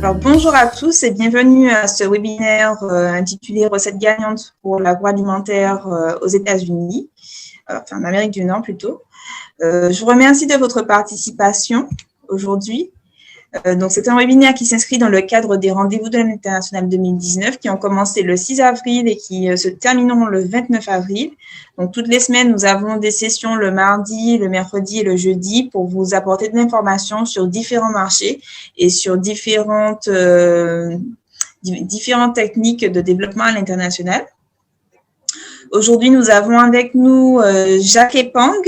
Alors, bonjour à tous et bienvenue à ce webinaire intitulé Recettes gagnantes pour l'agroalimentaire aux États-Unis, enfin en Amérique du Nord plutôt. Je vous remercie de votre participation aujourd'hui. Donc, c'est un webinaire qui s'inscrit dans le cadre des rendez-vous de l'année internationale 2019 qui ont commencé le 6 avril et qui se termineront le 29 avril. Donc, toutes les semaines, nous avons des sessions le mardi, le mercredi et le jeudi pour vous apporter de l'information sur différents marchés et sur différentes techniques de développement à l'international. Aujourd'hui, nous avons avec nous Jacques Epang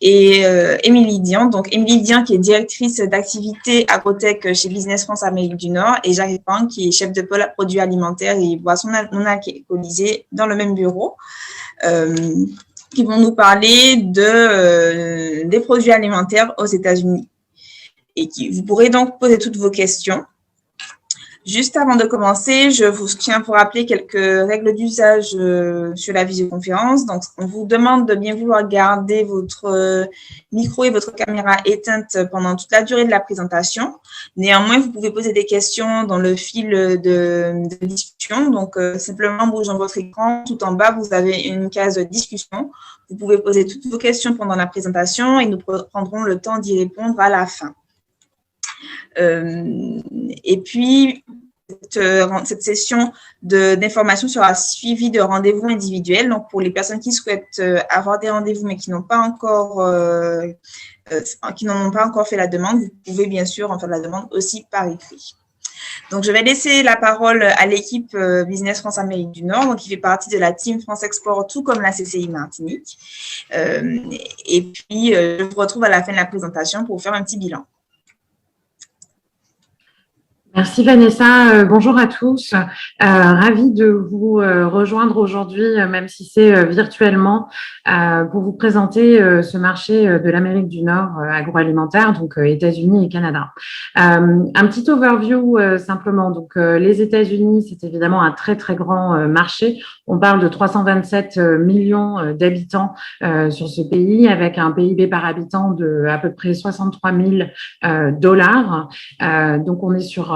et Émilie Dian. Donc, Émilie Dian qui est directrice d'activité agrotech chez Business France Amérique du Nord et Jacques Epang qui est chef de pôle produits alimentaires et boissons non alcoolisées dans le même bureau, qui vont nous parler des produits alimentaires aux États-Unis. Et vous pourrez donc poser toutes vos questions. Juste avant de commencer, je vous tiens pour rappeler quelques règles d'usage sur la visioconférence. Donc, on vous demande de bien vouloir garder votre micro et votre caméra éteintes pendant toute la durée de la présentation. Néanmoins, vous pouvez poser des questions dans le fil de discussion. Donc, simplement en bougeant votre écran, tout en bas, vous avez une case discussion. Vous pouvez poser toutes vos questions pendant la présentation et nous prendrons le temps d'y répondre à la fin. Et puis, cette session d'information sera suivie de rendez-vous individuels. Donc, pour les personnes qui souhaitent avoir des rendez-vous mais qui n'en ont pas encore fait la demande, vous pouvez bien sûr en faire la demande aussi par écrit. Donc, je vais laisser la parole à l'équipe Business France Amérique du Nord, donc qui fait partie de la team France Export, tout comme la CCI Martinique. Et puis, je vous retrouve à la fin de la présentation pour faire un petit bilan. Merci Vanessa, bonjour à tous. Ravie de vous rejoindre aujourd'hui, même si c'est virtuellement, pour vous présenter ce marché de l'Amérique du Nord agroalimentaire, donc États-Unis et Canada. Un petit overview simplement. Donc les États-Unis, c'est évidemment un très très grand marché. On parle de 327 millions d'habitants sur ce pays, avec un PIB par habitant de à peu près 63 000 dollars. Donc on est sur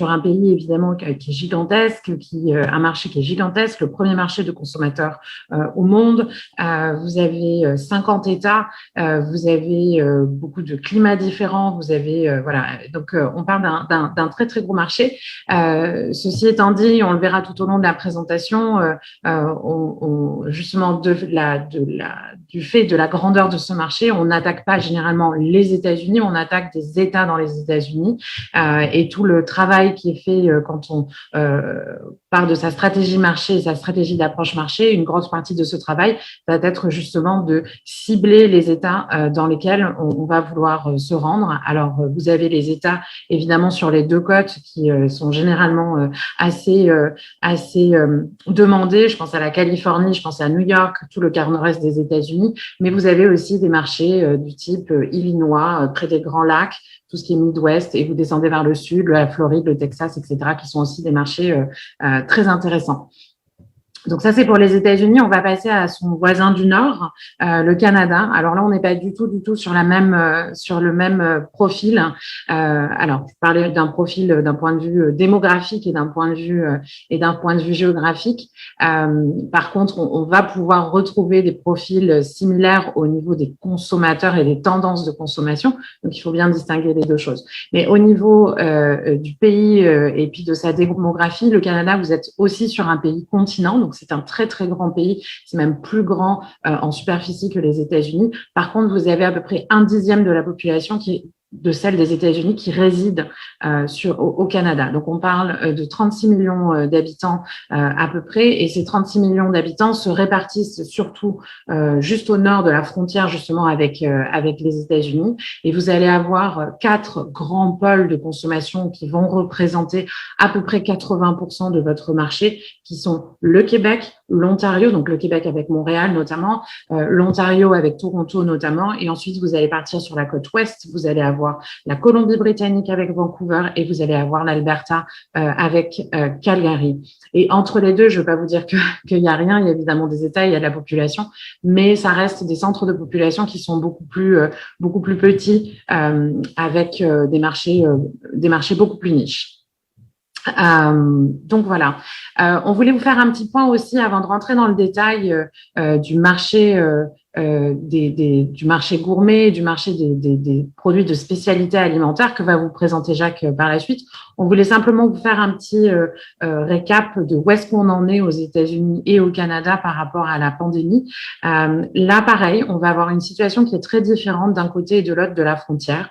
un pays évidemment qui est gigantesque, un marché qui est gigantesque, le premier marché de consommateurs au monde. Vous avez 50 États, vous avez beaucoup de climats différents, vous avez voilà. Donc on parle d'un très très gros marché. Ceci étant dit, on le verra tout au long de la présentation, justement du fait de la grandeur de ce marché, on n'attaque pas généralement les États-Unis, on attaque des États dans les États-Unis et tout le travail qui est fait quand on part de sa stratégie marché et sa stratégie d'approche marché, une grosse partie de ce travail va être justement de cibler les États dans lesquels on va vouloir se rendre. Alors, vous avez les États évidemment sur les deux côtes qui sont généralement assez demandés. Je pense à la Californie, je pense à New York, tout le quart nord-est des États-Unis, mais vous avez aussi des marchés du type Illinois, près des Grands Lacs, tout ce qui est Midwest, et vous descendez vers le sud, la Floride, le Texas, etc., qui sont aussi des marchés très intéressants. Donc ça, c'est pour les États-Unis. On va passer à son voisin du Nord, le Canada. Alors là, on n'est pas du tout sur le même profil. Alors, je parlais d'un profil d'un point de vue démographique et d'un point de vue géographique. Par contre, on va pouvoir retrouver des profils similaires au niveau des consommateurs et des tendances de consommation. Donc, il faut bien distinguer les deux choses. Mais au niveau du pays et puis de sa démographie, le Canada, vous êtes aussi sur un pays continent. Donc, c'est un très, très grand pays. C'est même plus grand en superficie que les États-Unis. Par contre, vous avez à peu près 1/10 de la population qui est de celle des États-Unis qui réside au Canada. Donc, on parle de 36 millions d'habitants à peu près, et ces 36 millions d'habitants se répartissent surtout juste au nord de la frontière, justement, avec les États-Unis. Et vous allez avoir 4 grands pôles de consommation qui vont représenter à peu près 80% de votre marché, qui sont le Québec, l'Ontario, donc le Québec avec Montréal notamment, l'Ontario avec Toronto notamment, et ensuite vous allez partir sur la côte ouest, vous allez avoir la Colombie-Britannique avec Vancouver et vous allez avoir l'Alberta avec Calgary. Et entre les deux, je ne veux pas vous dire qu'il n'y a rien, il y a évidemment des États, il y a de la population, mais ça reste des centres de population qui sont beaucoup plus petits avec des marchés beaucoup plus niches. Donc voilà, on voulait vous faire un petit point aussi avant de rentrer dans le détail du marché du marché gourmet, du marché des produits de spécialité alimentaire que va vous présenter Jacques par la suite. On voulait simplement vous faire un petit récap de où est-ce qu'on en est aux États-Unis et au Canada par rapport à la pandémie. Là, pareil, on va avoir une situation qui est très différente d'un côté et de l'autre de la frontière.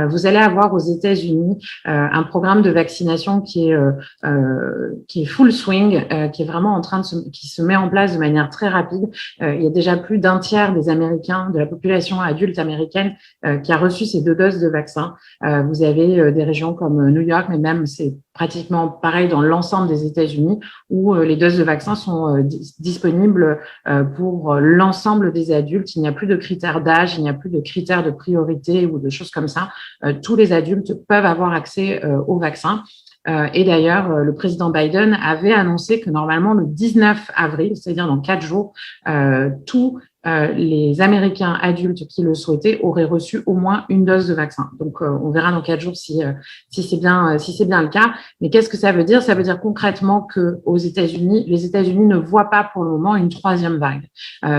Vous allez avoir aux États-Unis un programme de vaccination qui est full swing, qui est vraiment en train qui se met en place de manière très rapide. Il y a déjà plus d'un tiers des Américains, de la population adulte américaine, qui a reçu ces 2 doses de vaccin. Vous avez des régions comme New York, mais même c'est pratiquement pareil dans l'ensemble des États-Unis, où les doses de vaccin sont disponibles pour l'ensemble des adultes. Il n'y a plus de critères d'âge, il n'y a plus de critères de priorité ou de choses comme ça. Tous les adultes peuvent avoir accès au vaccin. Et d'ailleurs, le président Biden avait annoncé que normalement, le 19 avril, c'est-à-dire dans 4 jours, tous les Américains adultes qui le souhaitaient auraient reçu au moins une dose de vaccin. Donc, on verra dans 4 jours si c'est bien le cas. Mais qu'est-ce que ça veut dire? Ça veut dire concrètement que les États-Unis ne voient pas pour le moment une 3e vague.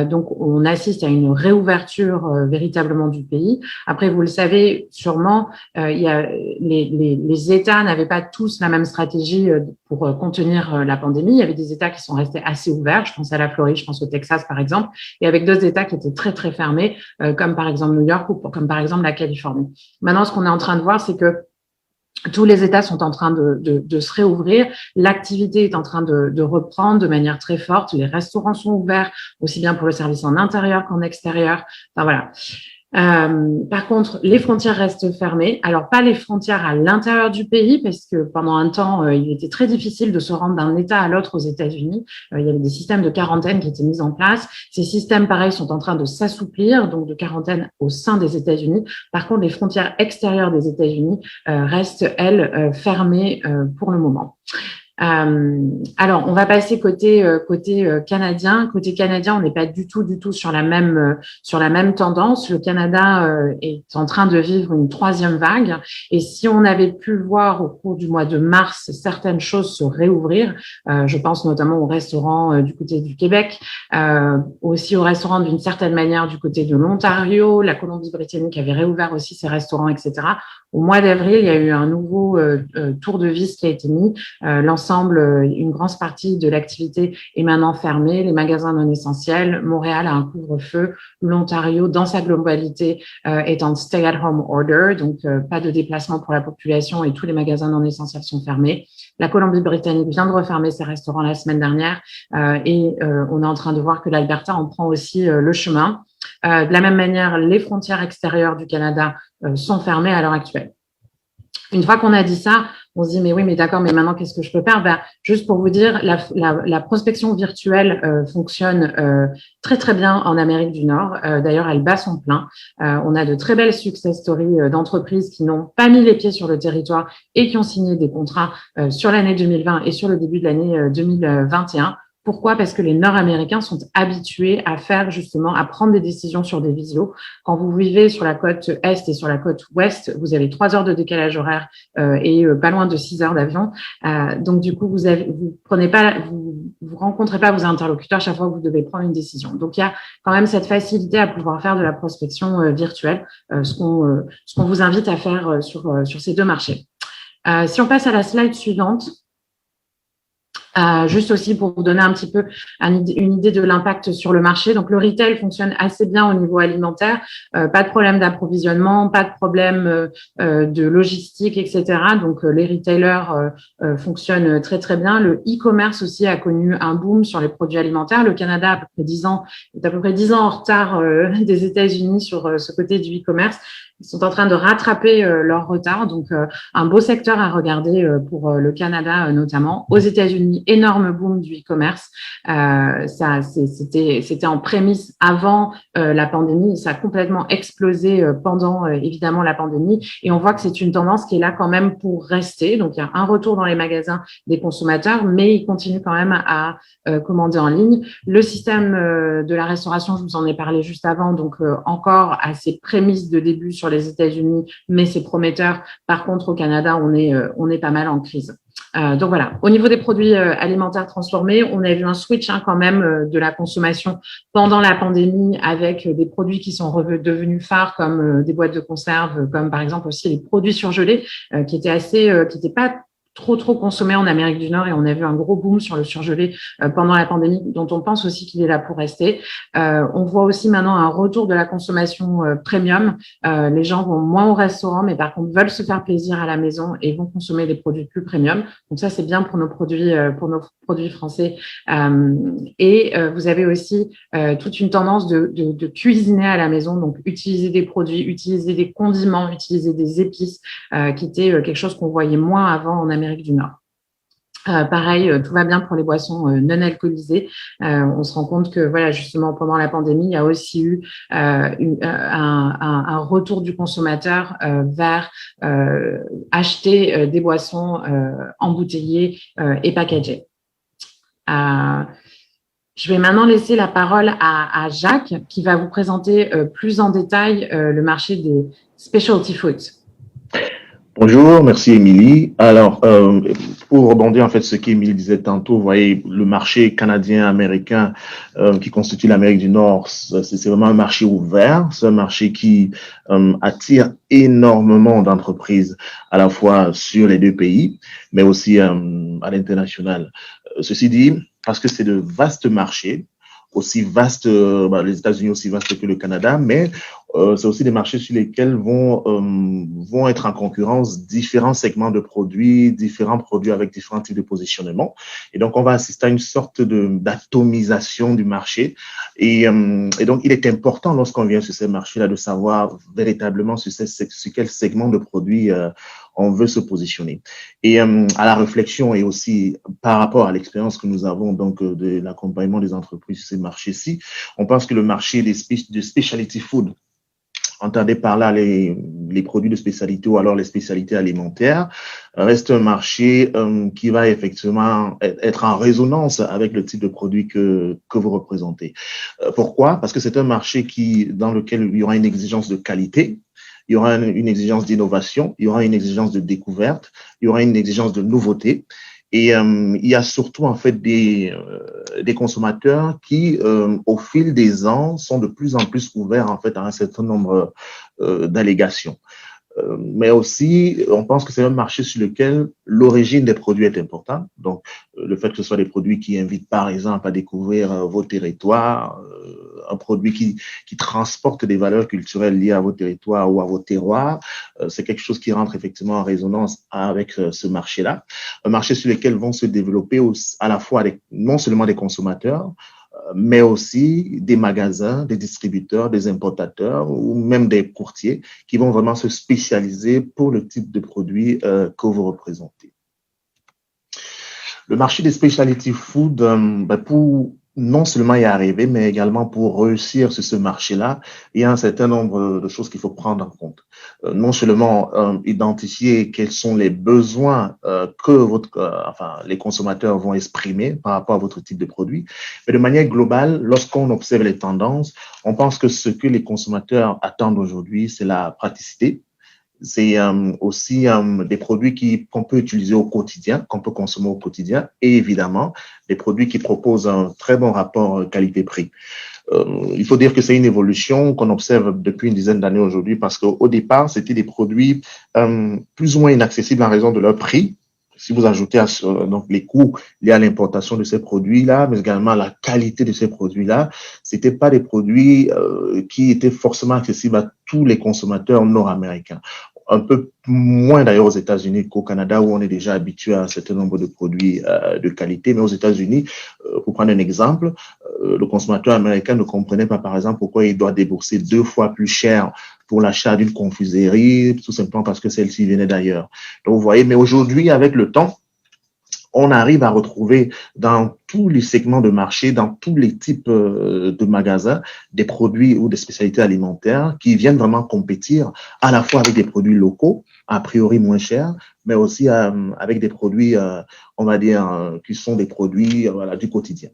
Donc, on assiste à une réouverture véritablement du pays. Après, vous le savez sûrement, il y a les États n'avaient pas tous la même stratégie pour contenir la pandémie. Il y avait des États qui sont restés assez ouverts. Je pense à la Floride, je pense au Texas, par exemple, et avec d'autres États qui étaient très, très fermés, comme par exemple New York ou comme par exemple la Californie. Maintenant, ce qu'on est en train de voir, c'est que tous les États sont en train de se réouvrir. L'activité est en train de reprendre de manière très forte. Les restaurants sont ouverts, aussi bien pour le service en intérieur qu'en extérieur. Enfin, voilà. Par contre, les frontières restent fermées. Alors, pas les frontières à l'intérieur du pays, parce que pendant un temps, il était très difficile de se rendre d'un État à l'autre aux États-Unis. Il y avait des systèmes de quarantaine qui étaient mis en place. Ces systèmes, pareil, sont en train de s'assouplir, donc de quarantaine au sein des États-Unis. Par contre, les frontières extérieures des États-Unis restent, elles, fermées pour le moment. Alors, on va passer côté canadien. Côté canadien, on n'est pas du tout sur la même tendance. Le Canada est en train de vivre une 3e vague. Et si on avait pu voir au cours du mois de mars certaines choses se réouvrir, je pense notamment aux restaurants du côté du Québec, aussi aux restaurants d'une certaine manière du côté de l'Ontario, la Colombie-Britannique avait réouvert aussi ses restaurants, etc. Au mois d'avril, il y a eu un nouveau tour de vis qui a été mis. Une grande partie de l'activité est maintenant fermée. Les magasins non essentiels, Montréal a un couvre-feu. L'Ontario, dans sa globalité, est en stay-at-home order, donc pas de déplacement pour la population et tous les magasins non essentiels sont fermés. La Colombie-Britannique vient de refermer ses restaurants la semaine dernière et on est en train de voir que l'Alberta en prend aussi le chemin. De la même manière, les frontières extérieures du Canada sont fermées à l'heure actuelle. Une fois qu'on a dit ça, on se dit mais oui, mais d'accord, mais maintenant qu'est-ce que je peux faire? Juste pour vous dire, la prospection virtuelle fonctionne très très bien en Amérique du Nord. D'ailleurs, elle bat son plein. On a de très belles success stories d'entreprises qui n'ont pas mis les pieds sur le territoire et qui ont signé des contrats sur l'année 2020 et sur le début de l'année 2021. Pourquoi? Parce que les Nord-Américains sont habitués à prendre des décisions sur des visios. Quand vous vivez sur la côte Est et sur la côte Ouest, vous avez 3 heures de décalage horaire et pas loin de 6 heures d'avion. Donc, du coup, vous rencontrez pas vos interlocuteurs chaque fois que vous devez prendre une décision. Donc, il y a quand même cette facilité à pouvoir faire de la prospection virtuelle, ce qu'on vous invite à faire sur ces 2 marchés. Si on passe à la slide suivante. Juste aussi pour vous donner un petit peu une idée de l'impact sur le marché. Donc, le retail fonctionne assez bien au niveau alimentaire. Pas de problème d'approvisionnement, pas de problème de logistique, etc. Donc, les retailers fonctionnent très, très bien. Le e-commerce aussi a connu un boom sur les produits alimentaires. Le Canada, est à peu près 10 ans en retard des États-Unis sur ce côté du e-commerce. Ils sont en train de rattraper leur retard. Donc, un beau secteur à regarder pour le Canada notamment. Aux États-Unis, énorme boom du e-commerce. C'était en prémisse avant la pandémie. Ça a complètement explosé pendant évidemment la pandémie. Et on voit que c'est une tendance qui est là quand même pour rester. Donc, il y a un retour dans les magasins des consommateurs, mais ils continuent quand même à commander en ligne. Le système de la restauration, je vous en ai parlé juste avant, donc encore à ses prémices de début sur les États-Unis, mais c'est prometteur. Par contre, au Canada, on est pas mal en crise. Donc voilà, au niveau des produits alimentaires transformés, on a vu un switch quand même de la consommation pendant la pandémie avec des produits qui sont devenus phares comme des boîtes de conserve, comme par exemple aussi les produits surgelés qui étaient pas trop consommés en Amérique du Nord et on a vu un gros boom sur le surgelé pendant la pandémie dont on pense aussi qu'il est là pour rester. On voit aussi maintenant un retour de la consommation premium. Les gens vont moins au restaurant mais par contre veulent se faire plaisir à la maison et vont consommer des produits plus premium. Donc ça, c'est bien pour nos produits français. Vous avez aussi toute une tendance de cuisiner à la maison, donc utiliser des produits, utiliser des condiments, utiliser des épices, qui était quelque chose qu'on voyait moins avant en Amérique du Nord. Pareil, tout va bien pour les boissons non alcoolisées. On se rend compte que voilà, justement pendant la pandémie, il y a aussi eu un retour du consommateur vers acheter des boissons embouteillées et packagées. Je vais maintenant laisser la parole à Jacques qui va vous présenter plus en détail le marché des specialty foods. Bonjour, merci Émilie. Alors, pour rebondir en fait ce qu'Émilie disait tantôt, vous voyez, le marché canadien-américain qui constitue l'Amérique du Nord, c'est vraiment un marché ouvert, c'est un marché qui attire énormément d'entreprises à la fois sur les deux pays, mais aussi à l'international. Ceci dit, parce que c'est de vastes marchés, aussi vastes, les États-Unis aussi vastes que le Canada, mais c'est aussi des marchés sur lesquels vont être en concurrence différents segments de produits, différents produits avec différents types de positionnement. Et donc, on va assister à une sorte d'atomisation du marché. Et donc, il est important lorsqu'on vient sur ces marchés-là de savoir véritablement sur quel segment de produits on veut se positionner. Et à la réflexion et aussi par rapport à l'expérience que nous avons donc de l'accompagnement des entreprises sur ces marchés-ci, on pense que le marché de specialty food, entendez par là les produits de spécialité ou alors les spécialités alimentaires, reste un marché qui va effectivement être en résonance avec le type de produit que vous représentez. Pourquoi? Parce que c'est un marché dans lequel il y aura une exigence de qualité, il y aura une exigence d'innovation, il y aura une exigence de découverte, il y aura une exigence de nouveauté. Et il y a surtout en fait des consommateurs qui, au fil des ans, sont de plus en plus ouverts en fait à un certain nombre d'allégations. Mais aussi, on pense que c'est un marché sur lequel l'origine des produits est importante. Donc, le fait que ce soit des produits qui invitent, par exemple, à découvrir vos territoires, un produit qui transporte des valeurs culturelles liées à vos territoires ou à vos terroirs, c'est quelque chose qui rentre effectivement en résonance avec ce marché-là. Un marché sur lequel vont se développer à la fois non seulement des consommateurs, mais aussi des magasins, des distributeurs, des importateurs ou même des courtiers qui vont vraiment se spécialiser pour le type de produit que vous représentez. Le marché des specialty food, pour non seulement y arriver, mais également pour réussir sur ce marché-là, il y a un certain nombre de choses qu'il faut prendre en compte. Non seulement identifier quels sont les besoins que les consommateurs vont exprimer par rapport à votre type de produit, mais de manière globale, lorsqu'on observe les tendances, on pense que ce que les consommateurs attendent aujourd'hui, c'est la praticité. C'est aussi des produits qu'on peut utiliser au quotidien, qu'on peut consommer au quotidien, et évidemment, des produits qui proposent un très bon rapport qualité-prix. Il faut dire que c'est une évolution qu'on observe depuis une dizaine d'années aujourd'hui parce qu'au départ, c'était des produits plus ou moins inaccessibles en raison de leur prix. Si vous ajoutez donc les coûts liés à l'importation de ces produits-là, mais également la qualité de ces produits-là, c'était pas des produits qui étaient forcément accessibles à tous les consommateurs nord-américains. Un peu moins d'ailleurs aux États-Unis qu'au Canada où on est déjà habitué à un certain nombre de produits de qualité. Mais aux États-Unis, pour prendre un exemple, le consommateur américain ne comprenait pas, par exemple, pourquoi il doit débourser 2 fois plus cher pour l'achat d'une confiserie, tout simplement parce que celle-ci venait d'ailleurs. Donc, vous voyez, mais aujourd'hui, avec le temps, on arrive à retrouver dans tous les segments de marché, dans tous les types de magasins, des produits ou des spécialités alimentaires qui viennent vraiment compétir à la fois avec des produits locaux, a priori moins chers, mais aussi avec des produits, on va dire, qui sont des produits du quotidien.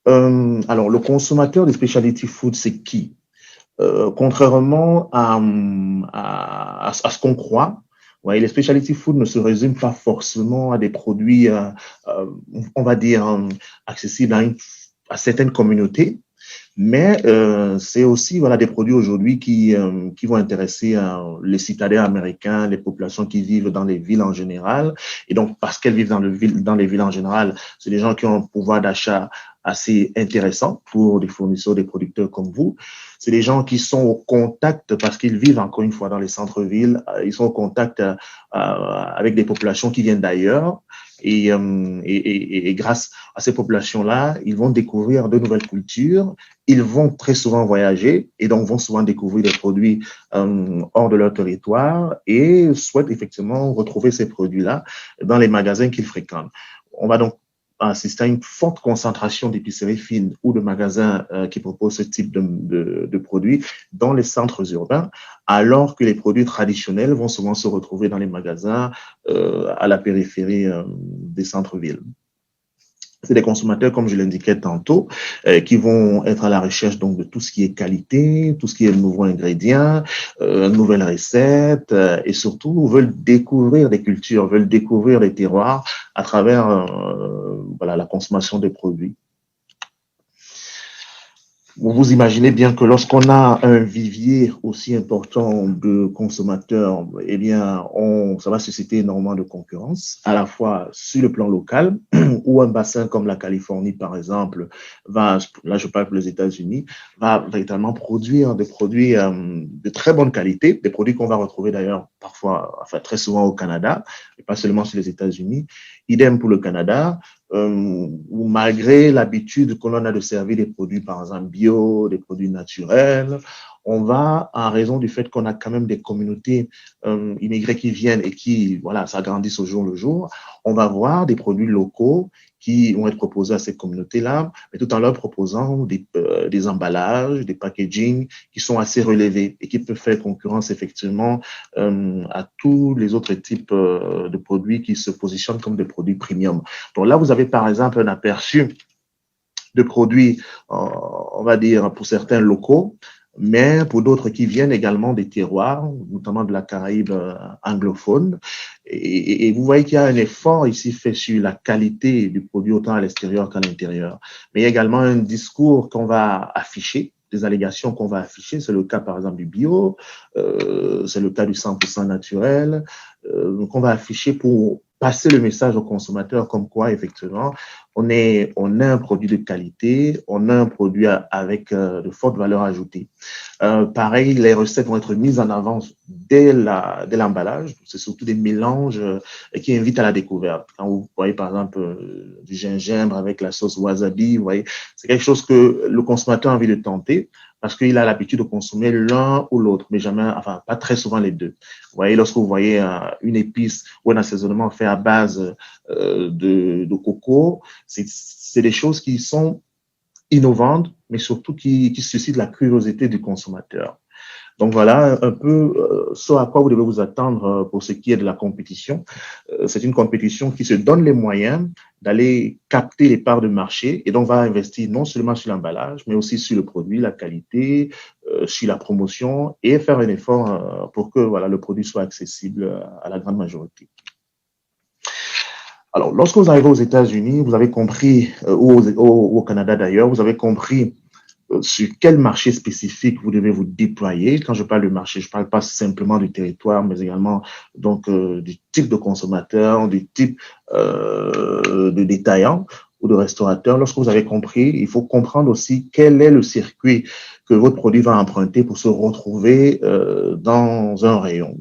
Alors, le consommateur des specialty food, c'est qui? Contrairement à ce qu'on croit, Ouais, les specialty food ne se résument pas forcément à des produits, on va dire, accessibles à certaines communautés. Mais c'est aussi voilà des produits aujourd'hui qui vont intéresser les citadins américains, les populations qui vivent dans les villes en général. Et donc parce qu'elles vivent dans les villes en général, c'est des gens qui ont un pouvoir d'achat assez intéressant pour des fournisseurs, des producteurs comme vous. C'est des gens qui sont au contact parce qu'ils vivent encore une fois dans les centres-villes. Ils sont au contact avec des populations qui viennent d'ailleurs. Et grâce à ces populations-là, ils vont découvrir de nouvelles cultures. Ils vont très souvent voyager et donc vont souvent découvrir des produits hors de leur territoire et souhaitent effectivement retrouver ces produits-là dans les magasins qu'ils fréquentent. On va donc assister à une forte concentration d'épiceries fines ou de magasins qui proposent ce type de produits dans les centres urbains, alors que les produits traditionnels vont souvent se retrouver dans les magasins à la périphérie des centres-villes. C'est des consommateurs, comme je l'indiquais tantôt, qui vont être à la recherche donc de tout ce qui est qualité, tout ce qui est nouveaux ingrédients, nouvelles recettes, et surtout veulent découvrir des cultures, veulent découvrir des terroirs à travers voilà, la consommation des produits. Vous imaginez bien que lorsqu'on a un vivier aussi important de consommateurs, eh bien, ça va susciter énormément de concurrence, à la fois sur le plan local, où un bassin comme la Californie, par exemple, là je parle pour les États-Unis, va véritablement produire des produits de très bonne qualité, des produits qu'on va retrouver d'ailleurs parfois, enfin très souvent au Canada, et pas seulement sur les États-Unis. Idem pour le Canada. Où malgré l'habitude que l'on a de servir des produits, par exemple, bio, des produits naturels, on va, en raison du fait qu'on a quand même des communautés immigrées qui viennent et qui, voilà, s'agrandissent au jour le jour, on va voir des produits locaux qui vont être proposés à ces communautés-là, mais tout en leur proposant des emballages, des packaging qui sont assez relevés et qui peuvent faire concurrence effectivement à tous les autres types de produits qui se positionnent comme des produits premium. Donc là, vous avez par exemple un aperçu de produits, on va dire pour certains locaux, mais pour d'autres qui viennent également des terroirs, notamment de la Caraïbe anglophone. Et vous voyez qu'il y a un effort ici fait sur la qualité du produit autant à l'extérieur qu'à l'intérieur. Mais il y a également un discours qu'on va afficher, des allégations qu'on va afficher. C'est le cas par exemple du bio, c'est le cas du 100% naturel, qu'on va afficher pour passer le message au consommateur comme quoi, effectivement, on a un produit de qualité, on a un produit avec de fortes valeurs ajoutées. Pareil, les recettes vont être mises en avant dès l'emballage. C'est surtout des mélanges qui invitent à la découverte. Quand vous voyez, par exemple, du gingembre avec la sauce wasabi, vous voyez, c'est quelque chose que le consommateur a envie de tenter parce qu'il a l'habitude de consommer l'un ou l'autre, mais jamais, enfin, pas très souvent les deux. Vous voyez, lorsque vous voyez une épice ou un assaisonnement fait à base de coco, c'est des choses qui sont innovantes, mais surtout qui suscitent la curiosité du consommateur. Donc voilà un peu ce à quoi vous devez vous attendre pour ce qui est de la compétition. C'est une compétition qui se donne les moyens d'aller capter les parts de marché et donc va investir non seulement sur l'emballage, mais aussi sur le produit, la qualité, sur la promotion et faire un effort pour que voilà, le produit soit accessible à la grande majorité. Alors, lorsque vous arrivez aux États-Unis, vous avez compris, ou au Canada d'ailleurs, vous avez compris sur quel marché spécifique vous devez vous déployer. Quand je parle de marché, je ne parle pas simplement du territoire, mais également donc du type de consommateur, du type de détaillant ou de restaurateur. Lorsque vous avez compris, il faut comprendre aussi quel est le circuit que votre produit va emprunter pour se retrouver dans un rayon.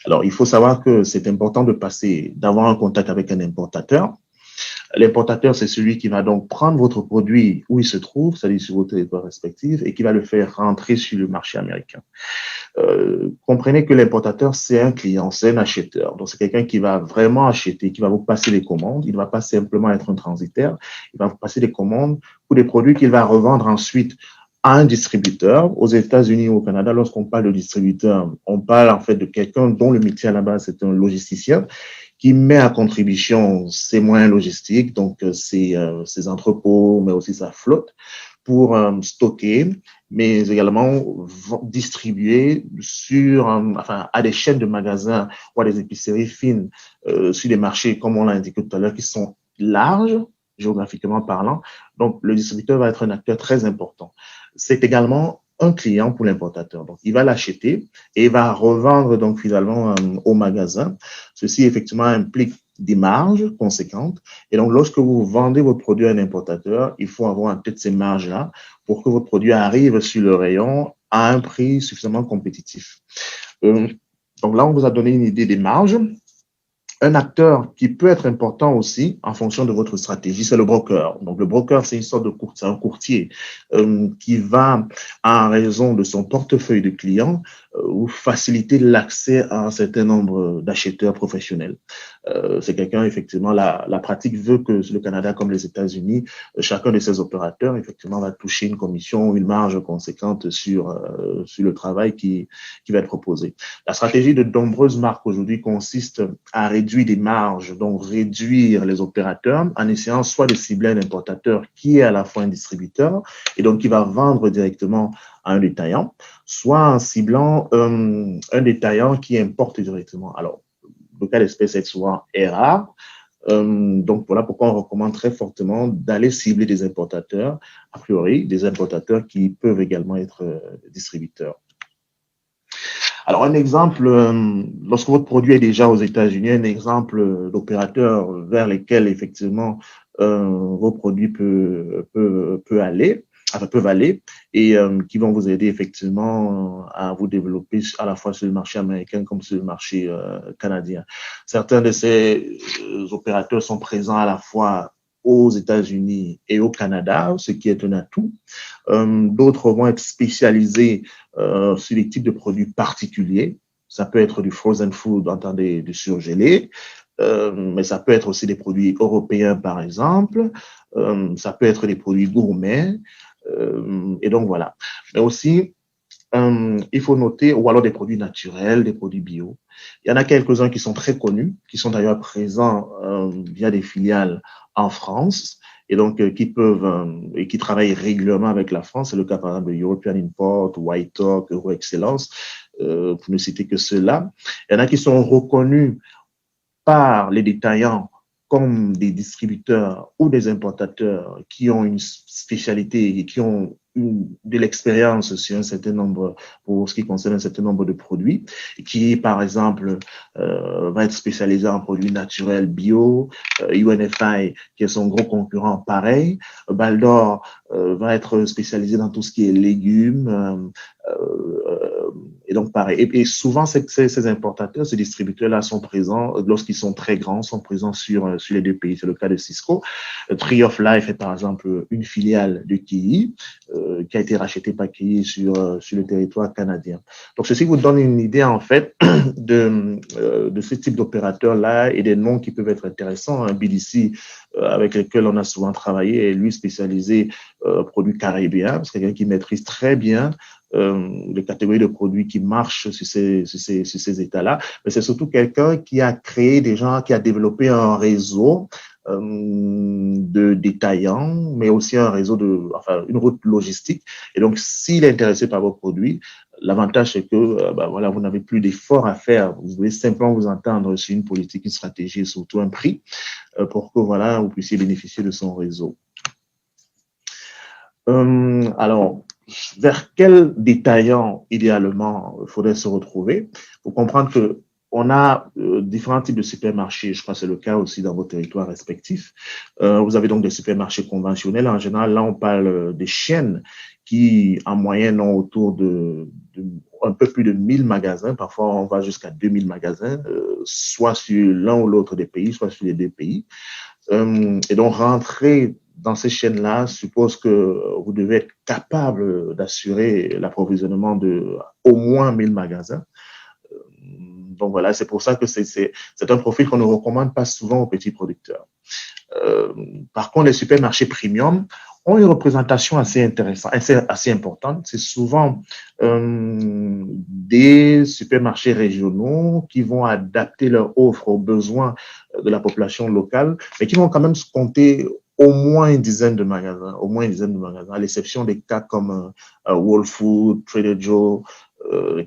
Alors, il faut savoir que c'est important d'avoir un contact avec un importateur. L'importateur, c'est celui qui va donc prendre votre produit où il se trouve, c'est-à-dire sur vos territoires respectifs, et qui va le faire rentrer sur le marché américain. Comprenez que l'importateur, c'est un client, c'est un acheteur. Donc, c'est quelqu'un qui va vraiment acheter, qui va vous passer des commandes. Il ne va pas simplement être un transitaire. Il va vous passer des commandes pour des produits qu'il va revendre ensuite à un distributeur. Aux États-Unis ou au Canada, lorsqu'on parle de distributeur, on parle en fait de quelqu'un dont le métier à la base, c'est un logisticien, qui met à contribution ses moyens logistiques, donc ses entrepôts, mais aussi sa flotte, pour stocker, mais également distribuer à des chaînes de magasins ou à des épiceries fines sur des marchés, comme on l'a indiqué tout à l'heure, qui sont larges, géographiquement parlant. Donc, le distributeur va être un acteur très important. C'est également un client pour l'importateur. Donc, il va l'acheter et il va revendre donc finalement au magasin. Ceci, effectivement, implique des marges conséquentes. Et donc, lorsque vous vendez votre produit à un importateur, il faut avoir en tête ces marges-là pour que votre produit arrive sur le rayon à un prix suffisamment compétitif. Donc là, on vous a donné une idée des marges. Un acteur qui peut être important aussi en fonction de votre stratégie, c'est le broker. Donc, le broker, c'est une sorte de courtier, un courtier qui va, en raison de son portefeuille de clients, vous faciliter l'accès à un certain nombre d'acheteurs professionnels. C'est quelqu'un, effectivement, la pratique veut que le Canada comme les États-Unis, chacun de ces opérateurs, effectivement, va toucher une commission ou une marge conséquente sur le travail qui va être proposé. La stratégie de nombreuses marques aujourd'hui consiste à réduire des marges, donc réduire les opérateurs en essayant soit de cibler un importateur qui est à la fois un distributeur et donc qui va vendre directement à un détaillant, soit en ciblant un détaillant qui importe directement. Alors, le cas d'espèce est souvent rare. Donc, voilà pourquoi on recommande très fortement d'aller cibler des importateurs, a priori, des importateurs qui peuvent également être distributeurs. Alors, un exemple, lorsque votre produit est déjà aux États-Unis, un exemple d'opérateur vers lesquels, effectivement, vos produits peuvent aller et qui vont vous aider effectivement à vous développer à la fois sur le marché américain comme sur le marché canadien. Certains de ces opérateurs sont présents à la fois aux États-Unis et au Canada, ce qui est un atout. D'autres vont être spécialisés sur des types de produits particuliers. Ça peut être du frozen food, entendez, du surgelé, mais ça peut être aussi des produits européens, par exemple. Ça peut être des produits gourmets. Et donc, voilà. Mais aussi, il faut noter, ou alors des produits naturels, des produits bio. Il y en a quelques-uns qui sont très connus, qui sont d'ailleurs présents via des filiales en France, et donc qui peuvent et qui travaillent régulièrement avec la France. C'est le cas, par exemple, de European Import, White Talk, Euro Excellence, pour ne citer que ceux-là. Il y en a qui sont reconnus par les détaillants comme des distributeurs ou des importateurs qui ont une spécialité et qui ont de l'expérience sur un certain nombre, pour ce qui concerne un certain nombre de produits, qui, par exemple, va être spécialisé en produits naturels bio, UNFI, qui est son gros concurrent, pareil, Baldor va être spécialisé dans tout ce qui est légumes, et donc pareil. Et souvent, ces importateurs, ces distributeurs-là sont présents, lorsqu'ils sont très grands, sont présents sur les deux pays. C'est le cas de Cisco. Tree of Life est, par exemple, une filiale de KI, qui a été racheté par KI sur le territoire canadien. Donc, ceci vous donne une idée, en fait, de ce type d'opérateurs-là et des noms qui peuvent être intéressants. Un BDC avec lequel on a souvent travaillé est lui spécialisé produits caribéens. C'est quelqu'un qui maîtrise très bien les catégories de produits qui marchent sur ces états-là. Mais c'est surtout quelqu'un qui a créé des gens, qui a développé un réseau de détaillants, mais aussi un réseau une route logistique. Et donc, s'il est intéressé par vos produits, l'avantage, c'est que voilà, vous n'avez plus d'efforts à faire. Vous devez simplement vous entendre sur une politique, une stratégie et surtout un prix pour que voilà, vous puissiez bénéficier de son réseau. Alors, vers quel détaillant, idéalement, il faudrait se retrouver? Il faut comprendre que on a différents types de supermarchés. Je crois que c'est le cas aussi dans vos territoires respectifs. Vous avez donc des supermarchés conventionnels. En général, là, on parle des chaînes qui, en moyenne, ont autour de un peu plus de 1000 magasins. Parfois, on va jusqu'à 2000 magasins, soit sur l'un ou l'autre des pays, soit sur les deux pays. Et donc, rentrer dans ces chaînes-là suppose que vous devez être capable d'assurer l'approvisionnement de au moins 1000 magasins. Donc voilà, c'est pour ça que c'est un profil qu'on ne recommande pas souvent aux petits producteurs. Par contre, les supermarchés premium ont une représentation assez intéressante, assez importante. C'est souvent des supermarchés régionaux qui vont adapter leur offre aux besoins de la population locale, mais qui vont quand même se compter au moins une dizaine de magasins, à l'exception des cas comme Whole Foods, Trader Joe,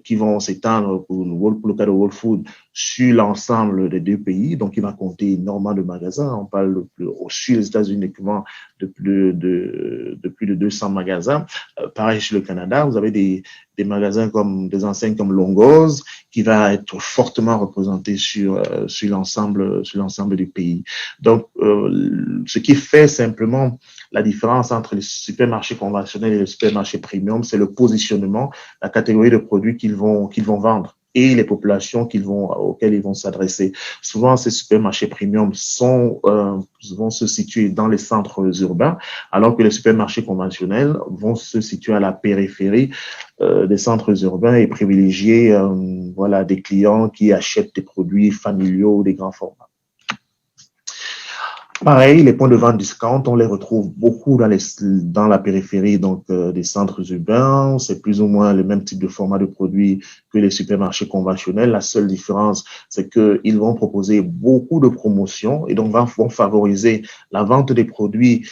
qui vont s'étendre pour le cas de Whole Foods sur l'ensemble des deux pays. Donc, il va compter énormément de magasins. On parle au sud des États-Unis uniquement de plus de 200 magasins. Pareil sur le Canada, vous avez des magasins comme des enseignes comme Longo's qui va être fortement représenté sur l'ensemble du pays. Donc, ce qui fait simplement la différence entre les supermarchés conventionnels et les supermarchés premium, c'est le positionnement, la catégorie de produits qu'ils vont vendre et les populations auxquelles ils vont s'adresser. Souvent, ces supermarchés premium vont se situer dans les centres urbains, alors que les supermarchés conventionnels vont se situer à la périphérie des centres urbains et privilégier des clients qui achètent des produits familiaux ou des grands formats. Pareil, les points de vente discount, on les retrouve beaucoup dans la périphérie des centres urbains. C'est plus ou moins le même type de format de produits que les supermarchés conventionnels. La seule différence, c'est qu'ils vont proposer beaucoup de promotions et donc vont favoriser la vente des produits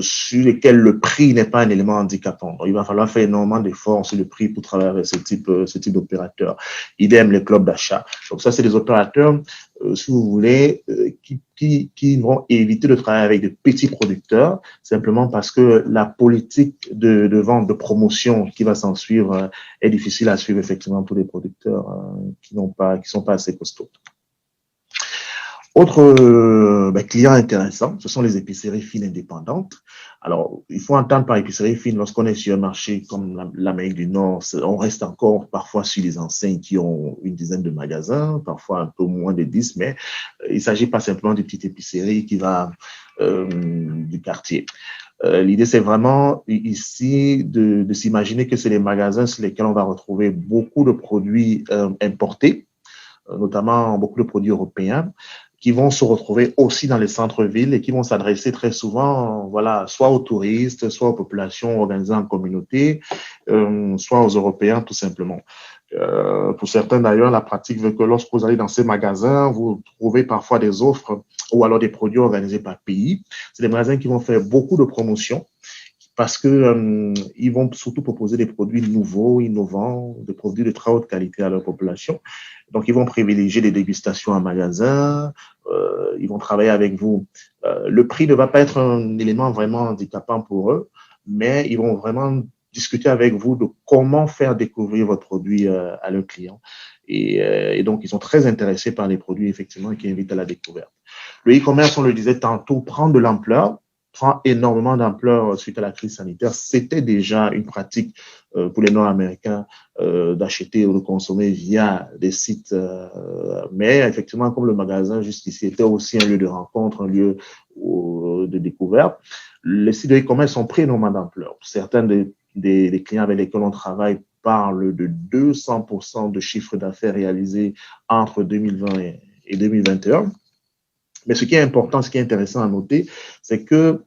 sur lesquels le prix n'est pas un élément handicapant. Donc, il va falloir faire énormément d'efforts sur le prix pour travailler avec ce type d'opérateurs. Idem les clubs d'achat. Donc ça, c'est des opérateurs si vous voulez, qui vont éviter de travailler avec de petits producteurs, simplement parce que la politique de vente, de promotion qui va s'en suivre est difficile à suivre effectivement pour les producteurs qui sont pas assez costauds. Autre client intéressant, ce sont les épiceries fines indépendantes. Alors, il faut entendre par épicerie fine, lorsqu'on est sur un marché comme l'Amérique du Nord, on reste encore parfois sur les enseignes qui ont une dizaine de magasins, parfois un peu moins de 10, mais il ne s'agit pas simplement d'une petite épicerie qui va du quartier. L'idée, c'est vraiment ici de s'imaginer que c'est les magasins sur lesquels on va retrouver beaucoup de produits importés, notamment beaucoup de produits européens, qui vont se retrouver aussi dans les centres-villes et qui vont s'adresser très souvent, soit aux touristes, soit aux populations organisées en communauté, soit aux Européens tout simplement. Pour certains d'ailleurs, la pratique veut que lorsque vous allez dans ces magasins, vous trouvez parfois des offres ou alors des produits organisés par pays. C'est des magasins qui vont faire beaucoup de promotions parce que ils vont surtout proposer des produits nouveaux, innovants, des produits de très haute qualité à leur population. Donc, ils vont privilégier des dégustations en magasin, ils vont travailler avec vous. Le prix ne va pas être un élément vraiment handicapant pour eux, mais ils vont vraiment discuter avec vous de comment faire découvrir votre produit à leurs clients. Et donc, ils sont très intéressés par les produits, effectivement, qui invitent à la découverte. Le e-commerce, on le disait tantôt, prend de l'ampleur, prend énormément d'ampleur suite à la crise sanitaire. C'était déjà une pratique pour les Nord-Américains d'acheter ou de consommer via des sites. Mais effectivement, comme le magasin jusqu'ici était aussi un lieu de rencontre, un lieu de découverte, les sites de e-commerce ont pris énormément d'ampleur. Certains des clients avec lesquels on travaille parlent de 200% de chiffre d'affaires réalisé entre 2020 et 2021. Mais ce qui est important, ce qui est intéressant à noter, c'est que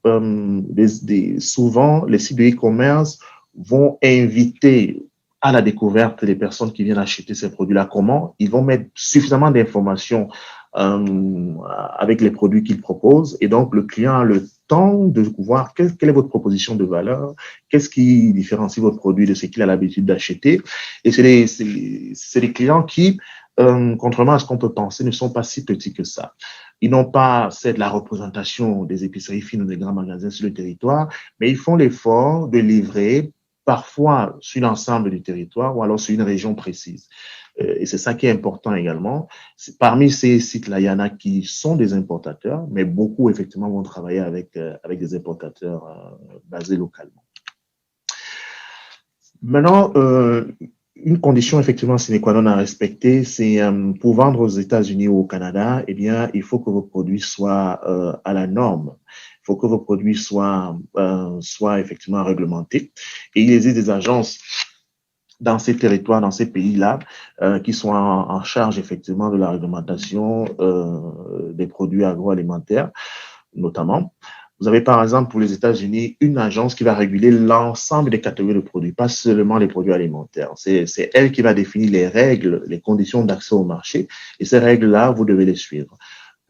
souvent, les sites de e-commerce vont inviter à la découverte des personnes qui viennent acheter ces produits-là. Comment? Ils vont mettre suffisamment d'informations avec les produits qu'ils proposent. Et donc, le client a le temps de voir quelle est votre proposition de valeur, qu'est-ce qui différencie votre produit de ce qu'il a l'habitude d'acheter. Et c'est des clients qui, contrairement à ce qu'on peut penser, ne sont pas si petits que ça. Ils n'ont pas, c'est de la représentation des épiceries fines ou des grands magasins sur le territoire, mais ils font l'effort de livrer parfois sur l'ensemble du territoire ou alors sur une région précise. Et c'est ça qui est important également. Parmi ces sites-là, il y en a qui sont des importateurs, mais beaucoup, effectivement, vont travailler avec des importateurs basés localement. Maintenant, une condition, effectivement, sine qua non à respecter, c'est pour vendre aux États-Unis ou au Canada, eh bien, il faut que vos produits soient à la norme. Il faut que vos produits soient effectivement réglementés. Et il existe des agences dans ces territoires, dans ces pays-là, qui sont en charge effectivement de la réglementation des produits agroalimentaires, notamment. Vous avez par exemple pour les États-Unis une agence qui va réguler l'ensemble des catégories de produits, pas seulement les produits alimentaires. C'est elle qui va définir les règles, les conditions d'accès au marché, et ces règles-là, vous devez les suivre.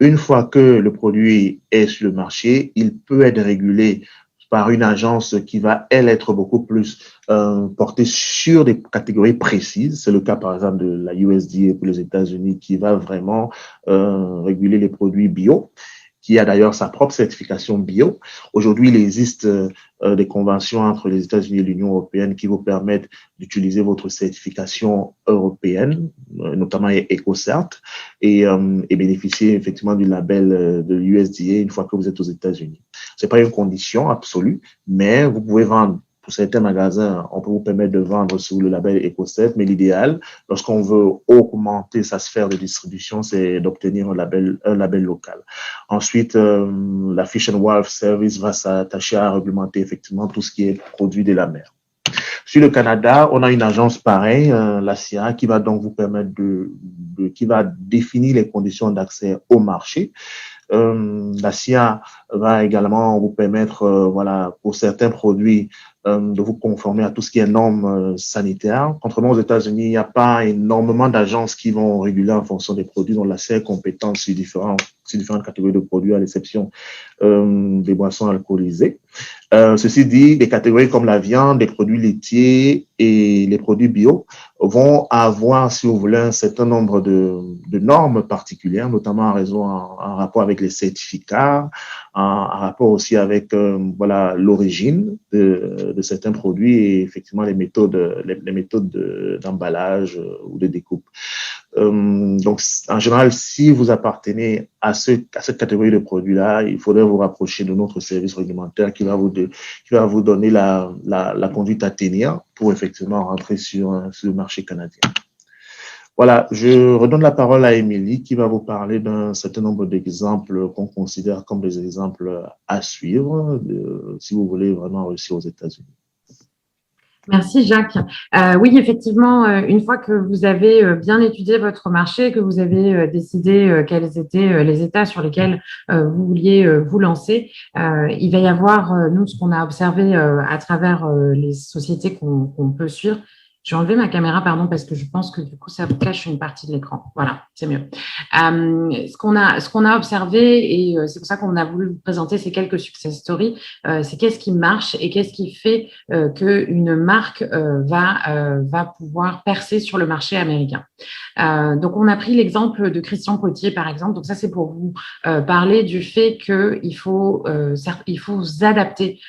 Une fois que le produit est sur le marché, il peut être régulé par une agence qui va, elle, être beaucoup plus portée sur des catégories précises. C'est le cas, par exemple, de la USDA pour les États-Unis qui va vraiment réguler les produits bio, qui a d'ailleurs sa propre certification bio. Aujourd'hui, il existe des conventions entre les États-Unis et l'Union européenne qui vous permettent d'utiliser votre certification européenne, notamment EcoCert, et bénéficier effectivement du label de l'USDA une fois que vous êtes aux États-Unis. C'est pas une condition absolue, mais vous pouvez vendre. Pour certains magasins, on peut vous permettre de vendre sous le label EcoCert, mais l'idéal, lorsqu'on veut augmenter sa sphère de distribution, c'est d'obtenir un label local. Ensuite, la Fish and Wildlife Service va s'attacher à réglementer effectivement tout ce qui est produit de la mer. Sur le Canada, on a une agence pareille, la SIA, qui va donc vous permettre qui va définir les conditions d'accès au marché. La SIA va également vous permettre, voilà, pour certains produits, de vous conformer à tout ce qui est normes sanitaires. Contrairement aux États-Unis, il n'y a pas énormément d'agences qui vont réguler en fonction des produits, dont la SIA est compétente sur différentes catégories de produits, à l'exception des boissons alcoolisées. Ceci dit, des catégories comme la viande, les produits laitiers et les produits bio vont avoir, si vous voulez, un certain nombre de normes particulières, notamment en rapport avec les certificats, en rapport aussi avec voilà, l'origine de certains produits et effectivement les méthodes d'emballage ou de découpe. Donc, en général, si vous appartenez à cette catégorie de produits-là, il faudrait vous rapprocher de notre service réglementaire qui va vous donner la conduite à tenir pour effectivement rentrer sur le marché canadien. Voilà, je redonne la parole à Émilie qui va vous parler d'un certain nombre d'exemples qu'on considère comme des exemples à suivre si vous voulez vraiment réussir aux États-Unis. Merci Jacques. Oui, effectivement, une fois que vous avez bien étudié votre marché, que vous avez décidé quels étaient les États sur lesquels vous vouliez vous lancer, il va y avoir, nous, ce qu'on a observé à travers les sociétés qu'on peut suivre. J'ai enlevé ma caméra, pardon, parce que je pense que du coup, ça vous cache une partie de l'écran. Voilà, c'est mieux. Ce qu'on a observé, et c'est pour ça qu'on a voulu vous présenter ces quelques success stories, c'est qu'est-ce qui marche et qu'est-ce qui fait qu'une marque va pouvoir percer sur le marché américain. Donc, on a pris l'exemple de Christian Potier, par exemple. Donc, ça, c'est pour vous parler du fait qu'il faut vous adapter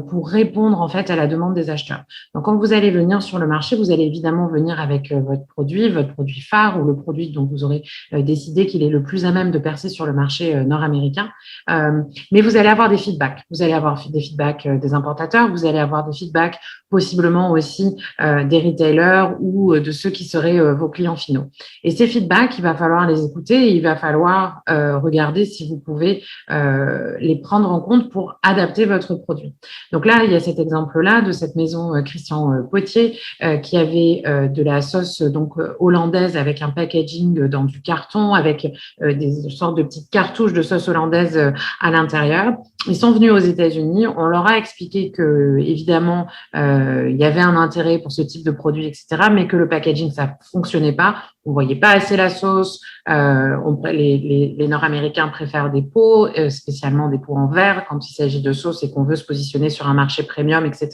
pour répondre en fait à la demande des acheteurs. Donc, quand vous allez venir sur le marché, vous allez évidemment venir avec votre produit phare ou le produit dont vous aurez décidé qu'il est le plus à même de percer sur le marché nord-américain. Mais vous allez avoir des feedbacks. Vous allez avoir des feedbacks des importateurs, vous allez avoir des feedbacks possiblement aussi des retailers ou de ceux qui seraient vos clients finaux. Et ces feedbacks, il va falloir les écouter et il va falloir regarder si vous pouvez les prendre en compte pour adapter votre produit. Donc là, il y a cet exemple-là de cette maison Christian Potier qui avait de la sauce donc hollandaise avec un packaging dans du carton, avec des sortes de petites cartouches de sauce hollandaise à l'intérieur. Ils sont venus aux États-Unis. On leur a expliqué que, évidemment, il y avait un intérêt pour ce type de produit, etc., mais que le packaging, ça fonctionnait pas. On voyait pas assez la sauce. Les Nord-Américains préfèrent des pots, spécialement des pots en verre quand il s'agit de sauce et qu'on veut se positionner sur un marché premium, etc.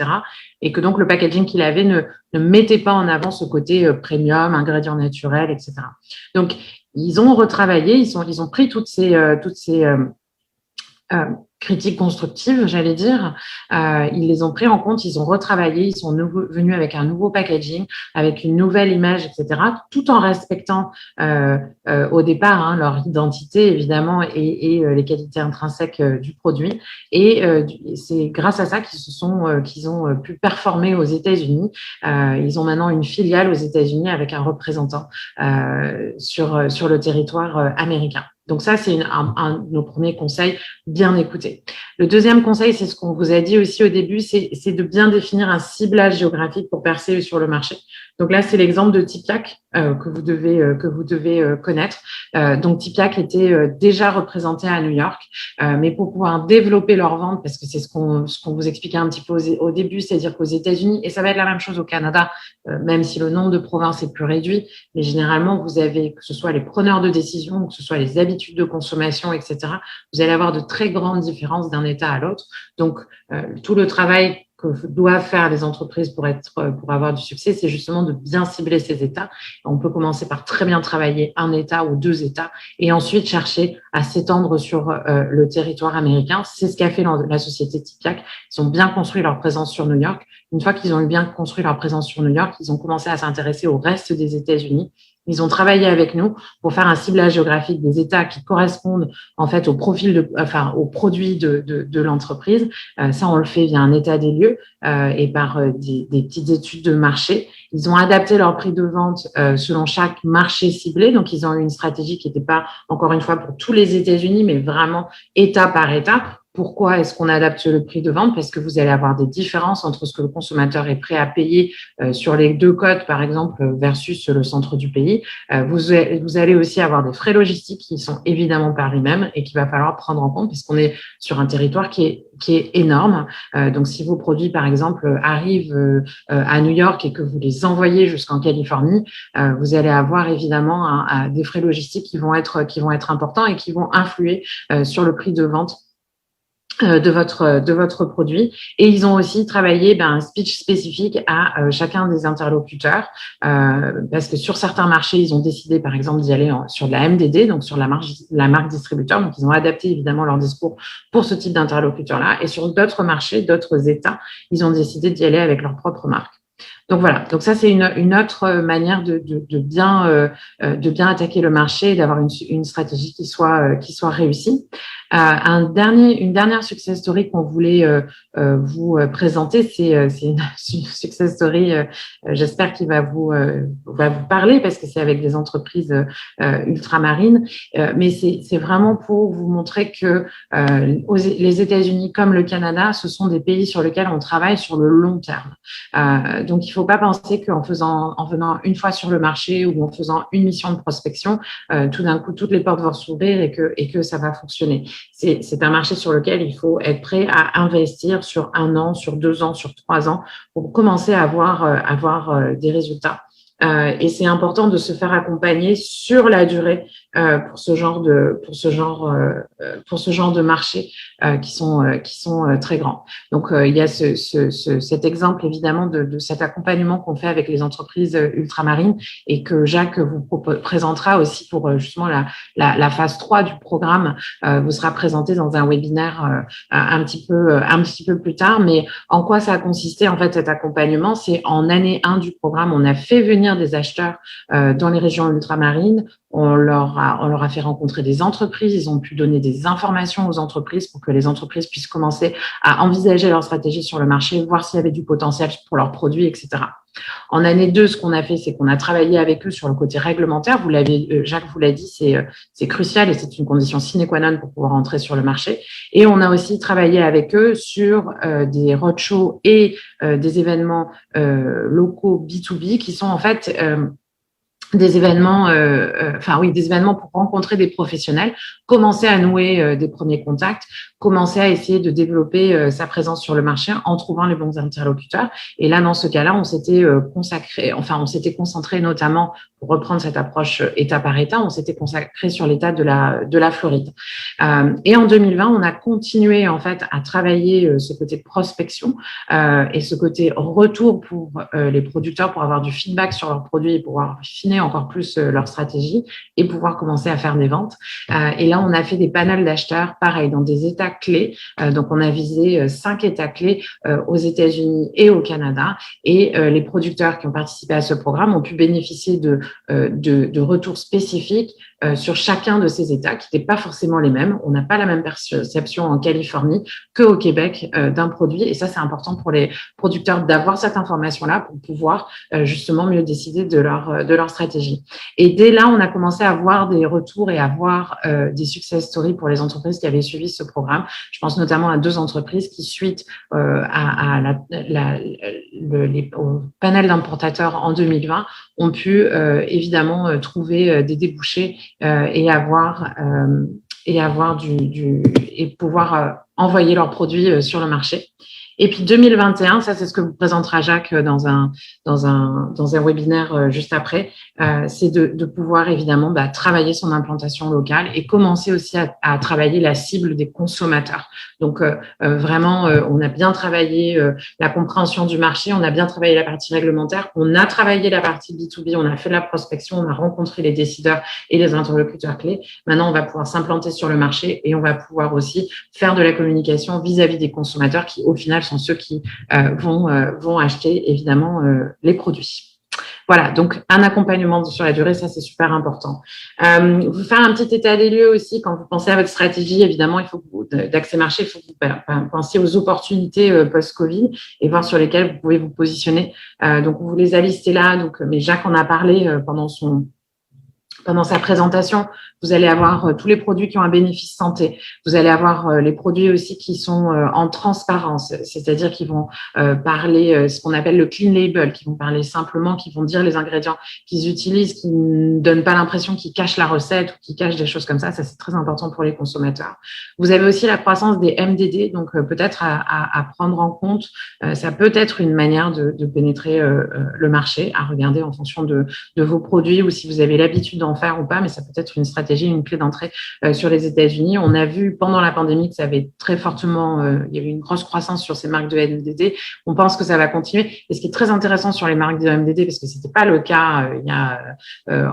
Et que donc le packaging qu'il avait ne mettait pas en avant ce côté premium, ingrédients naturels, etc. Donc ils ont retravaillé, ils ont pris toutes ces critiques constructives, j'allais dire. Ils les ont pris en compte, ils ont retravaillé, ils sont venus avec un nouveau packaging, avec une nouvelle image, etc., tout en respectant au départ leur identité, évidemment, et les qualités intrinsèques du produit. Et c'est grâce à ça qu'ils ont pu performer aux États-Unis. Ils ont maintenant une filiale aux États-Unis avec un représentant sur le territoire américain. Donc ça, c'est un de nos premiers conseils, bien écouter. Le deuxième conseil, c'est ce qu'on vous a dit aussi au début, c'est de bien définir un ciblage géographique pour percer sur le marché. Donc là, c'est l'exemple de Tipiak que vous devez connaître. Donc Tipiak était déjà représenté à New York, mais pour pouvoir développer leur vente, parce que c'est ce qu'on vous expliquait un petit peu au début, c'est-à-dire qu'aux États-Unis, et ça va être la même chose au Canada, même si le nombre de provinces est plus réduit, mais généralement, vous avez, que ce soit les preneurs de décision, que ce soit les habitants habitudes de consommation, etc., vous allez avoir de très grandes différences d'un État à l'autre. Donc, tout le travail que doivent faire les entreprises pour avoir du succès, c'est justement de bien cibler ces États. On peut commencer par très bien travailler un État ou 2 États et ensuite chercher à s'étendre sur le territoire américain. C'est ce qu'a fait la société Tipiak. Ils ont bien construit leur présence sur New York. Une fois qu'ils ont bien construit leur présence sur New York, ils ont commencé à s'intéresser au reste des États-Unis. Ils ont travaillé avec nous pour faire un ciblage géographique des États qui correspondent en fait au profil aux produits de l'entreprise. Ça, on le fait via un état des lieux et par des petites études de marché. Ils ont adapté leur prix de vente selon chaque marché ciblé. Donc, ils ont eu une stratégie qui n'était pas, encore une fois, pour tous les États-Unis, mais vraiment État par État. Pourquoi est-ce qu'on adapte le prix de vente? Parce que vous allez avoir des différences entre ce que le consommateur est prêt à payer sur les 2 côtes, par exemple, versus le centre du pays. Vous allez aussi avoir des frais logistiques qui sont évidemment pas les mêmes et qu'il va falloir prendre en compte puisqu'on est sur un territoire qui est énorme. Donc, si vos produits, par exemple, arrivent à New York et que vous les envoyez jusqu'en Californie, vous allez avoir évidemment des frais logistiques qui vont être importants et qui vont influer sur le prix de vente de votre produit. Et ils ont aussi travaillé un speech spécifique à chacun des interlocuteurs parce que sur certains marchés, ils ont décidé par exemple d'y aller sur de la MDD, donc sur la marque distributeur. Donc, ils ont adapté évidemment leur discours pour ce type d'interlocuteur-là. Et sur d'autres marchés, d'autres États, ils ont décidé d'y aller avec leur propre marque. Donc voilà, donc ça c'est une autre manière de bien attaquer le marché et d'avoir une stratégie qui soit réussie. Une dernière success story qu'on voulait vous présenter, c'est une success story, j'espère qu'il va vous parler parce que c'est avec des entreprises ultramarines, mais c'est vraiment pour vous montrer que les États-Unis comme le Canada, ce sont des pays sur lesquels on travaille sur le long terme. Donc il faut pas penser qu'en venant une fois sur le marché ou en faisant une mission de prospection, tout d'un coup toutes les portes vont s'ouvrir et que ça va fonctionner. C'est un marché sur lequel il faut être prêt à investir sur 1 an, sur 2 ans, sur 3 ans pour commencer à avoir des résultats. Et c'est important de se faire accompagner sur la durée pour ce genre de marché qui sont très grands. Donc il y a cet exemple évidemment de cet accompagnement qu'on fait avec les entreprises ultramarines et que Jacques vous présentera aussi pour justement la phase 3 du programme vous sera présenté dans un webinaire un petit peu plus tard. Mais en quoi ça a consisté en fait cet accompagnement? C'est en année 1 du programme, on a fait venir des acheteurs dans les régions ultramarines. On leur a fait rencontrer des entreprises. Ils ont pu donner des informations aux entreprises pour que les entreprises puissent commencer à envisager leur stratégie sur le marché, voir s'il y avait du potentiel pour leurs produits, etc. En année 2, ce qu'on a fait, c'est qu'on a travaillé avec eux sur le côté réglementaire. Jacques vous l'a dit, c'est crucial et c'est une condition sine qua non pour pouvoir entrer sur le marché. Et on a aussi travaillé avec eux sur des roadshows et des événements locaux B2B qui sont en fait des événements, des événements pour rencontrer des professionnels, commencer à nouer des premiers contacts, commencer à essayer de développer sa présence sur le marché en trouvant les bons interlocuteurs. Et là, dans ce cas-là, on s'était concentré notamment, pour reprendre cette approche État par État, on s'était consacré sur l'État de la Floride. Et en 2020, on a continué en fait à travailler ce côté de prospection et ce côté retour pour les producteurs pour avoir du feedback sur leurs produits et pouvoir affiner encore plus leur stratégie et pouvoir commencer à faire des ventes. Et là, on a fait des panels d'acheteurs, pareil, dans des États clés. Donc, on a visé 5 États clés aux États-Unis et au Canada. Et les producteurs qui ont participé à ce programme ont pu bénéficier de retours spécifiques sur chacun de ces États qui n'étaient pas forcément les mêmes. On n'a pas la même perception en Californie qu'au Québec d'un produit. Et ça, c'est important pour les producteurs d'avoir cette information-là pour pouvoir justement mieux décider de leur stratégie. Et dès là, on a commencé à avoir des retours et à avoir des success stories pour les entreprises qui avaient suivi ce programme. Je pense notamment à 2 entreprises qui, suite au panel d'importateurs en 2020, ont pu évidemment trouver des débouchés et pouvoir envoyer leurs produits sur le marché. Et puis 2021, ça c'est ce que vous présentera Jacques dans un webinaire juste après, c'est de pouvoir évidemment travailler son implantation locale et commencer aussi à travailler la cible des consommateurs. Donc vraiment, on a bien travaillé la compréhension du marché, on a bien travaillé la partie réglementaire, on a travaillé la partie B2B, on a fait de la prospection, on a rencontré les décideurs et les interlocuteurs clés. Maintenant, on va pouvoir s'implanter sur le marché et on va pouvoir aussi faire de la communication vis-à-vis des consommateurs qui, au final, sont ceux qui vont acheter évidemment les produits. Voilà, donc un accompagnement sur la durée, ça c'est super important. Vous faire un petit état des lieux aussi quand vous pensez à votre stratégie. Évidemment, il faut que vous, d'accès marché, il faut que vous pensiez aux opportunités post-Covid et voir sur lesquelles vous pouvez vous positionner. Donc on vous les a listées là. Donc, mais Jacques en a parlé pendant sa présentation. Vous allez avoir tous les produits qui ont un bénéfice santé. Vous allez avoir les produits aussi qui sont en transparence, c'est-à-dire qui vont parler ce qu'on appelle le clean label, qui vont parler simplement, qui vont dire les ingrédients qu'ils utilisent, qui ne donnent pas l'impression qu'ils cachent la recette ou qu'ils cachent des choses comme ça. Ça, c'est très important pour les consommateurs. Vous avez aussi la croissance des MDD, donc peut-être à prendre en compte. Ça peut être une manière de pénétrer le marché, à regarder en fonction de vos produits ou si vous avez l'habitude d'en faire ou pas, mais ça peut être une stratégie, une clé d'entrée sur les États-Unis. On a vu pendant la pandémie que ça avait très fortement, il y avait une grosse croissance sur ces marques de MDD. On pense que ça va continuer. Et ce qui est très intéressant sur les marques de MDD, parce que c'était pas le cas il y a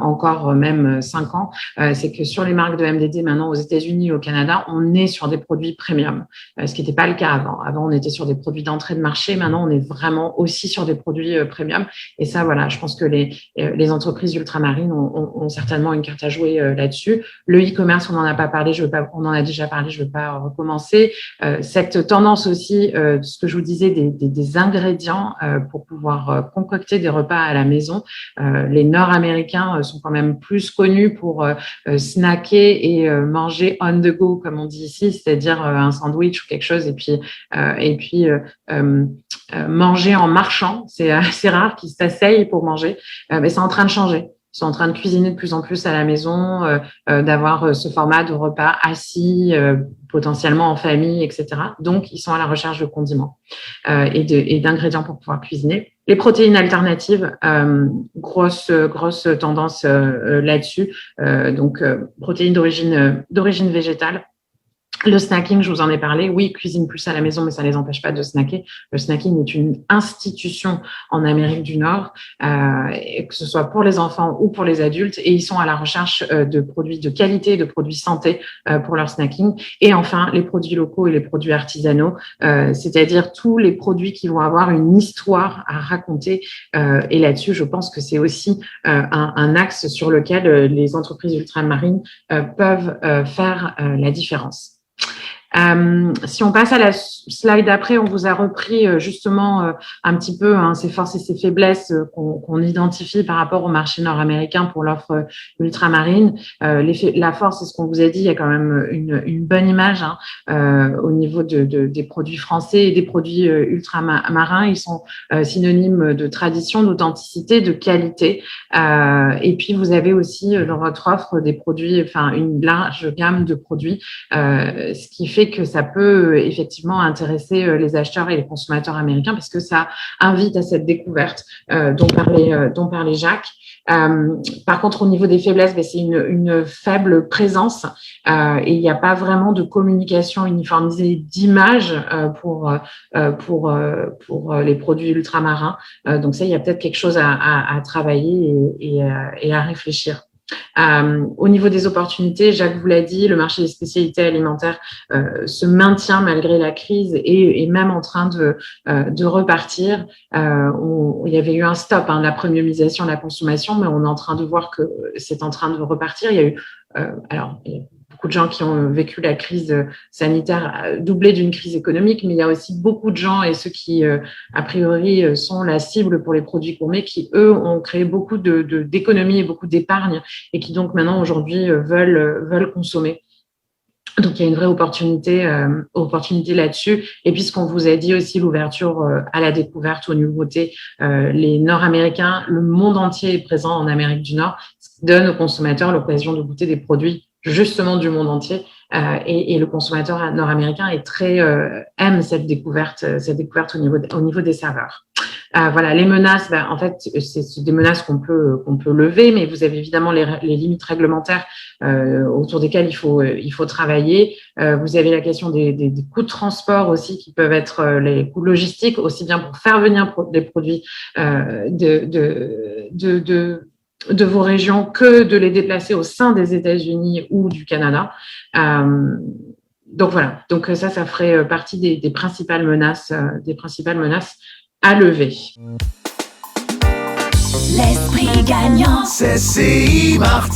encore même 5 ans, c'est que sur les marques de MDD maintenant aux États-Unis et au Canada, on est sur des produits premium, ce qui n'était pas le cas avant. Avant, on était sur des produits d'entrée de marché. Maintenant, on est vraiment aussi sur des produits premium. Et ça, voilà, je pense que les entreprises ultramarines ont certainement une carte à jouer là-dessus. Le e-commerce, on n'en a pas parlé, on en a déjà parlé, je ne veux pas recommencer. Cette tendance aussi, ce que je vous disais, des ingrédients pour pouvoir concocter des repas à la maison. Les Nord-Américains sont quand même plus connus pour snacker et manger on the go, comme on dit ici, c'est-à-dire un sandwich ou quelque chose, et puis manger en marchant. C'est assez rare qu'ils s'asseyent pour manger, mais c'est en train de changer. Ils sont en train de cuisiner de plus en plus à la maison, d'avoir ce format de repas assis, potentiellement en famille, etc. Donc, ils sont à la recherche de condiments et d'ingrédients pour pouvoir cuisiner. Les protéines alternatives, grosse tendance là-dessus. Donc, protéines d'origine végétale. Le snacking, je vous en ai parlé. Oui, cuisine plus à la maison, mais ça ne les empêche pas de snacker. Le snacking est une institution en Amérique du Nord, que ce soit pour les enfants ou pour les adultes, et ils sont à la recherche de produits de qualité, de produits santé pour leur snacking. Et enfin, les produits locaux et les produits artisanaux, c'est-à-dire tous les produits qui vont avoir une histoire à raconter. Et là-dessus, je pense que c'est aussi un axe sur lequel les entreprises ultramarines peuvent faire la différence. Si on passe à la slide d'après, on vous a repris justement un petit peu ses forces et ses faiblesses qu'on identifie par rapport au marché nord-américain pour l'offre ultramarine. La force, c'est ce qu'on vous a dit, il y a quand même une bonne image au niveau des produits français et des produits ultramarins. Ils sont synonymes de tradition, d'authenticité, de qualité. Et puis, vous avez aussi dans votre offre des produits, enfin une large gamme de produits, ce qui fait que ça peut effectivement intéresser les acheteurs et les consommateurs américains parce que ça invite à cette découverte dont parlait Jacques. Par contre, au niveau des faiblesses, c'est une faible présence et il n'y a pas vraiment de communication uniformisée d'image pour les produits ultramarins. Donc ça, il y a peut-être quelque chose à travailler et à réfléchir. Au niveau des opportunités, Jacques vous l'a dit, le marché des spécialités alimentaires se maintient malgré la crise et même en train de repartir. Il y avait eu un stop de la premiumisation de la consommation, mais on est en train de voir que c'est en train de repartir. Il y a eu beaucoup de gens qui ont vécu la crise sanitaire doublée d'une crise économique, mais il y a aussi beaucoup de gens et ceux qui, a priori, sont la cible pour les produits gourmets qui, eux, ont créé beaucoup d'économies et beaucoup d'épargne et qui donc maintenant, aujourd'hui, veulent consommer. Donc, il y a une vraie opportunité là-dessus. Et puis, ce qu'on vous a dit aussi, l'ouverture à la découverte, aux nouveautés. Les Nord-Américains, le monde entier est présent en Amérique du Nord, ce qui donne aux consommateurs l'occasion de goûter des produits justement du monde entier. Et le consommateur nord-américain aime cette découverte au niveau des serveurs. Voilà, les menaces, en fait, c'est des menaces qu'on peut lever, mais vous avez évidemment les limites réglementaires autour desquelles il faut travailler. Vous avez la question des coûts de transport aussi qui peuvent être les coûts logistiques, aussi bien pour faire venir des produits de vos régions que de les déplacer au sein des États-Unis ou du Canada. Donc voilà, donc ça ferait partie des principales menaces à lever. L'esprit gagnant, c'est CI Martin.